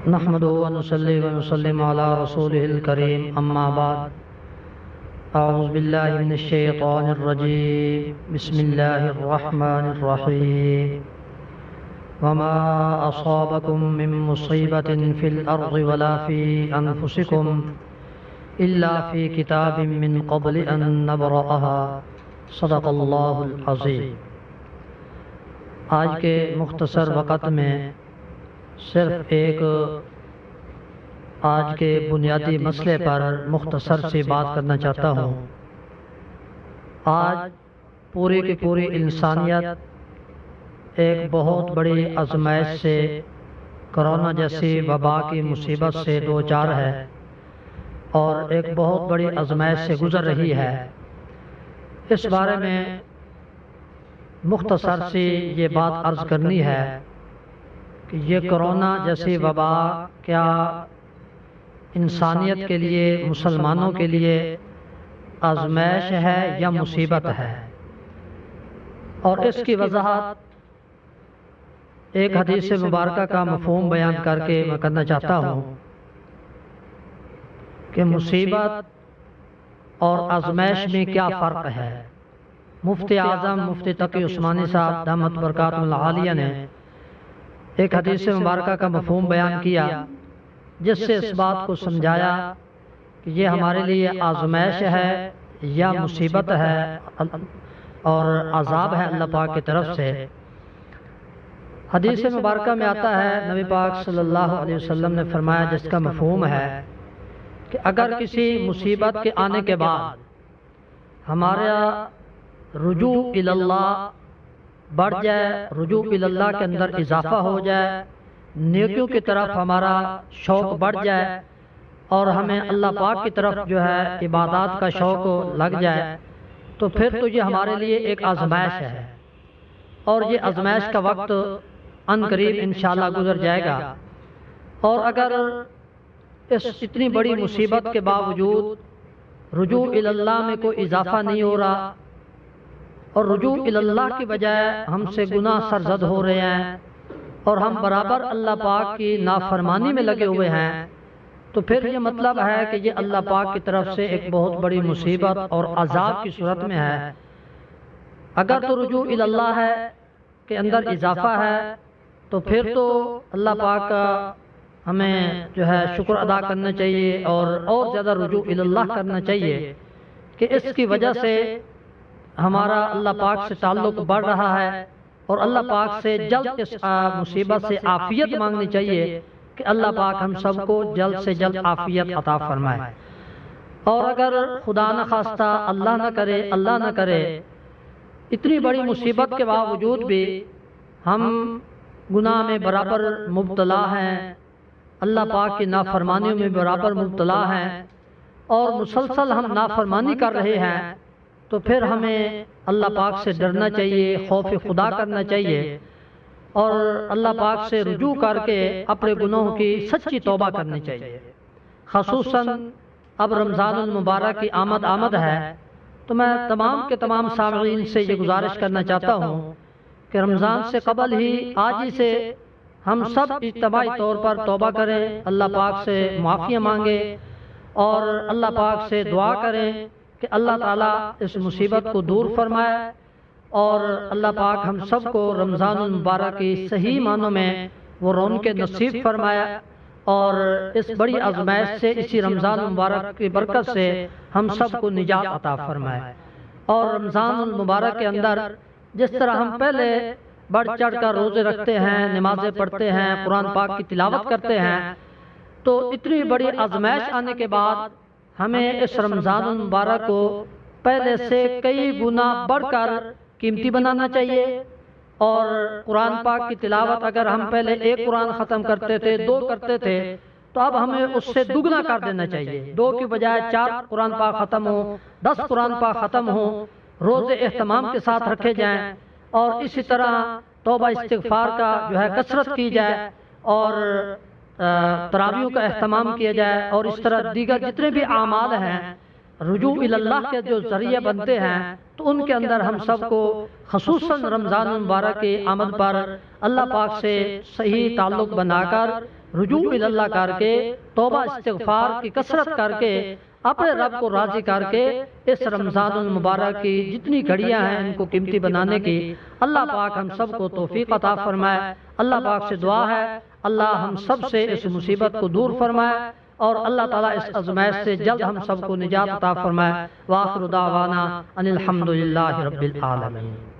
نحمد ونصلي ونسلم على رسوله الكريم أما بعد أعوذ بالله من الشيطان الرجيم بسم الله الرحمن الرحيم وما أصابكم من مصيبة في الأرض ولا في أنفسكم إلا في كتاب من قبل أن نبرأها صدق الله العظيم۔ آج کے مختصر وقت میں صرف ایک آج کے بنیادی مسئلے پر مختصر سی بات کرنا چاہتا ہوں۔ آج پوری کی پوری انسانیت ایک بہت بڑی آزمائش سے، کرونا جیسی وبا کی مصیبت سے دوچار ہے اور ایک بہت بڑی آزمائش سے گزر رہی ہے۔ اس بارے میں مختصر سی یہ بات عرض کرنی ہے کہ یہ کرونا جیسی وبا کیا انسانیت کے لیے، مسلمانوں کے لیے آزمائش ہے یا مصیبت ہے؟ اور اس کی وضاحت ایک حدیث مبارکہ کا مفہوم بیان کر کے میں کرنا چاہتا ہوں کہ مصیبت اور آزمائش میں کیا فرق ہے۔ مفتی اعظم مفتی تقی عثمانی صاحب دامت برکاتہ العالیہ نے ایک حدیث مبارکہ کا مفہوم بیان کیا جس سے اس بات کو سمجھایا کہ یہ ہمارے لیے آزمائش ہے یا مصیبت ہے اور عذاب ہے اللہ پاک کی طرف سے۔ حدیث مبارکہ میں آتا ہے، نبی پاک صلی اللہ علیہ وسلم نے فرمایا، جس کا مفہوم ہے کہ اگر کسی مصیبت کے آنے کے بعد ہمارا رجوع اللہ بڑھ جائے، رجوع اللہ کے اندر اضافہ ہو جائے، نیکیوں کی طرف ہمارا شوق بڑھ جائے اور ہمیں اللہ پاک کی طرف جو ہے عبادات کا شوق لگ جائے، تو پھر تو یہ ہمارے لیے ایک آزمائش ہے اور یہ آزمائش کا وقت ان قریب انشاءاللہ گزر جائے گا۔ اور اگر اس اتنی بڑی مصیبت کے باوجود رجوع اللہ میں کوئی اضافہ نہیں ہو رہا اور رجوع اللہ کی بجائے ہم سے گناہ سرزد ہو رہے ہیں اور ہم برابر اللہ پاک کی نافرمانی میں لگے ہوئے ہیں، تو پھر یہ مطلب ہے کہ یہ اللہ پاک کی طرف سے ایک بہت بڑی مصیبت اور عذاب کی صورت میں ہے۔ اگر تو رجوع اللہ ہے کہ اندر اضافہ ہے تو پھر تو اللہ پاک کا ہمیں جو ہے شکر ادا کرنا چاہیے اور زیادہ رجوع اللہ کرنا چاہیے کہ اس کی وجہ سے ہمارا اللہ پاک سے تعلق بڑھ رہا ہے اور اللہ پاک سے جلد اس مصیبت سے عافیت مانگنی چاہیے کہ اللہ پاک ہم سب کو جلد سے جلد عافیت عطا فرمائے۔ اور اگر خدا نہ خواستہ اللہ نہ کرے اتنی بڑی مصیبت کے باوجود بھی ہم گناہ میں برابر مبتلا ہیں، اللہ پاک کی نافرمانیوں میں برابر مبتلا ہیں اور مسلسل ہم نافرمانی کر رہے ہیں، تو پھر ہمیں اللہ پاک سے ڈرنا چاہیے، خوف خدا کرنا چاہیے اور اللہ پاک سے رجوع کر کے اپنے گناہوں کی سچی توبہ کرنی چاہیے۔ خصوصاً اب رمضان المبارک کی آمد ہے، تو میں تمام کے تمام سامعین سے یہ گزارش کرنا چاہتا ہوں کہ رمضان سے قبل ہی آج ہی سے ہم سب اجتماعی طور پر توبہ کریں، اللہ پاک سے معافی مانگیں اور اللہ پاک سے دعا کریں کہ اللہ تعالیٰ اس مصیبت کو دور فرمائے اور اللہ پاک ہم سب کو رمضان المبارک کی صحیح معنوں میں وہ رونق نصیب فرمائے اور اس بڑی آزمائش سے، اسی رمضان المبارک کی برکت سے ہم سب کو نجات عطا فرمائے۔ اور رمضان المبارک کے اندر جس طرح ہم پہلے بڑھ چڑھ کر روزے رکھتے ہیں، نمازیں پڑھتے ہیں، قرآن پاک کی تلاوت کرتے ہیں، تو اتنی بڑی آزمائش آنے کے بعد ہمیں اس رمضان المبارک کو پہلے سے کئی گنا بڑھ کر قیمتی بنانا چاہیے اور قرآن پاک کی تلاوت اگر ہم پہلے ایک قرآن ختم کرتے تھے، 2 کرتے تھے، تو اب ہمیں اس سے دگنا کر دینا چاہیے، 2 کی بجائے 4 قرآن پاک ختم ہو، 10 قرآن پاک ختم ہو، روزے اہتمام کے ساتھ رکھے جائیں اور اسی طرح توبہ استغفار کا جو ہے کثرت کی جائے اور تراویحوں کا اہتمام کیا جائے اور اس طرح دیگر جتنے بھی اعمال ہیں رجوع اللہ کے جو ذریعے بنتے ہیں تو ان کے اندر ہم سب کو خصوصاً رمضان المبارک کی آمد پر اللہ پاک سے صحیح تعلق بنا کر رجوع اللہ کر کے توبہ استغفار کی کثرت کر کے اپنے رب کو راضی کر کے اس رمضان المبارک کی جتنی گھڑیاں ہیں ان کو قیمتی بنانے کی اللہ پاک ہم سب کو توفیق عطا فرمائے۔ اللہ پاک سے دعا ہے اللہ ہم سب سے اس مصیبت کو دور فرمائے اور اللہ تعالیٰ اس آزمائش سے جلد ہم سب کو نجات عطا فرمائے۔ وآخر دعوانا ان الحمدللہ رب العالمین۔